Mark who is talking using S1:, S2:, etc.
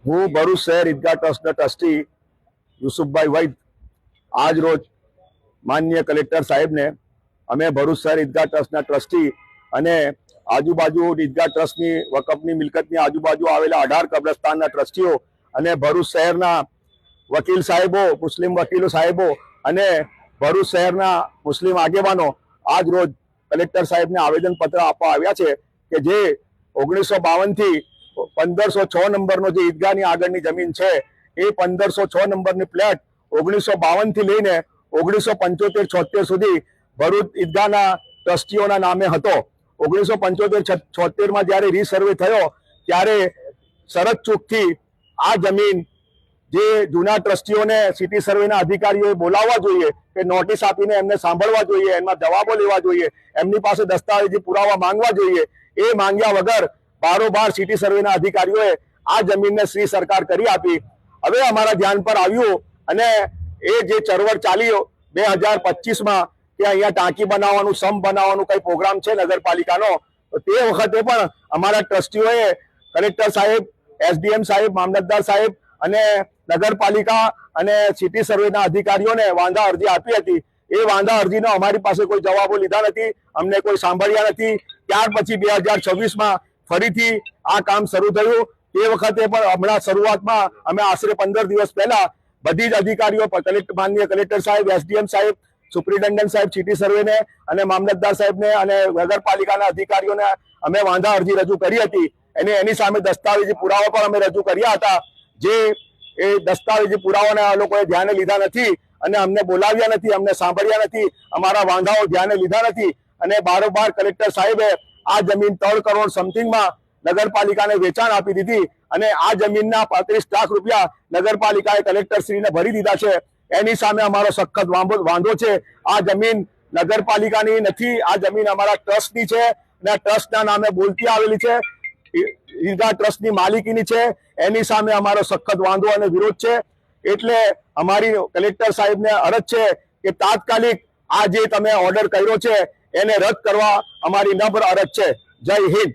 S1: હું ભરૂચ શહેર ઈદગાહ ટ્રસ્ટના ટ્રસ્ટી યુસુફભાઈ વૈદ આજ રોજ માનનીય કલેક્ટર સાહેબને અમે ભરૂચ શહેર ઈદગાહ ટ્રસ્ટના ટ્રસ્ટી અને આજુબાજુ ઈદગાહ ટ્રસ્ટની વકફની મિલકતની આજુબાજુ આવેલા 18 કબ્રસ્તાનના ટ્રસ્ટીઓ અને ભરૂચ શહેરના વકીલ સાહેબો, મુસ્લિમ વકીલો સાહેબો અને ભરૂચ શહેરના મુસ્લિમ આગેવાનો આજ રોજ કલેક્ટર સાહેબને આવેદનપત્ર આપવા આવ્યા છે કે જે 1952 થી 1506 નંબરનો જે ઈદગાહની આગળની જમીન છે એ 1506 નંબરની પ્લેટ 1952 થી લઈને 1975-76 સુધી ભરૂચ ઈદગાહના ટ્રસ્ટીઓના નામે હતો। 1975-76 માં જ્યારે રીસર્વે થયો ત્યારે શરત ચૂકથી આ જમીન જે જૂના ટ્રસ્ટીઓને સિટી સર્વેના અધિકારીઓએ બોલાવવા જોઈએ કે નોટિસ આપીને એમને સાંભળવા જોઈએ, એમના જવાબો લેવા જોઈએ, એમની પાસે દસ્તાવેજી પુરાવા માંગવા જોઈએ, એ માંગ્યા વગર બારોબાર સિટી સર્વેના અધિકારીઓએ આ જમીનને શ્રી સરકાર કરી આપી। હવે અમારા ધ્યાન પર આવ્યું અને એ જે ચળવળ ચાલી 2025માં કે અહીંયા ટાંકી બનાવવાનું, સમ બનાવવાનું કઈ પ્રોગ્રામ છે નગરપાલિકાનો, તો તે વખતે પણ અમારા ટ્રસ્ટીઓએ કલેક્ટર સાહેબ, એસડીએમ સાહેબ, મામલતદાર સાહેબ અને નગરપાલિકા અને સિટી સર્વેના અધિકારીઓને વાંધા અરજી આપી હતી। એ વાંધા અરજીનો અમારી પાસે કોઈ જવાબો લીધા નથી, અમને કોઈ સાંભળ્યા નથી। ત્યાર પછી 2026માં ફરીથી આ કામ શરૂ થયું। તે વખતે પણ હમણાં શરૂઆતમાં અમે આશરે 15 દિવસ પહેલા બધી જ અધિકારીઓ, માનનીય કલેક્ટર સાહેબ, એસડીએમ સાહેબ, સુપ્રિન્ટેન્ડન્ટ સાહેબ સિટી સર્વેને અને મામલતદાર સાહેબને અને નગરપાલિકાના અધિકારીઓને અમે વાંધા અરજી રજૂ કરી હતી। એની સામે દસ્તાવેજી પુરાવા પણ અમે રજૂ કર્યા હતા। જે એ દસ્તાવેજી પુરાવાને આ લોકોએ ધ્યાને લીધા નથી અને અમને બોલાવ્યા નથી, અમને સાંભળ્યા નથી, અમારા વાંધાઓ ધ્યાને લીધા નથી અને બારોબાર કલેક્ટર સાહેબે આ જમીન 3 કરોડ સમથિંગમાં નગરપાલિકાને વેચાણ આપી દીધી અને આ જમીનના 35 લાખ રૂપિયા નગરપાલિકાએ કલેક્ટરશ્રીને ભરી દીધા છે। એની સામે અમારો સખત વાંધો છે। આ જમીન નગરપાલિકાની નથી, આ જમીન અમારા ટ્રસ્ટની છે અને ટ્રસ્ટના નામે બોલતી આવેલી છે, ઈદગાહ ટ્રસ્ટની માલિકીની છે। એની સામે અમારો સખત વાંધો અને વિરોધ છે। એટલે અમારી કલેક્ટર સાહેબને અરજ છે કે તાત્કાલિક આ જે તમે ઓર્ડર કર્યો છે એને રદ કરવા અમારી નમ્ર અરજ છે। જય હિન્દ।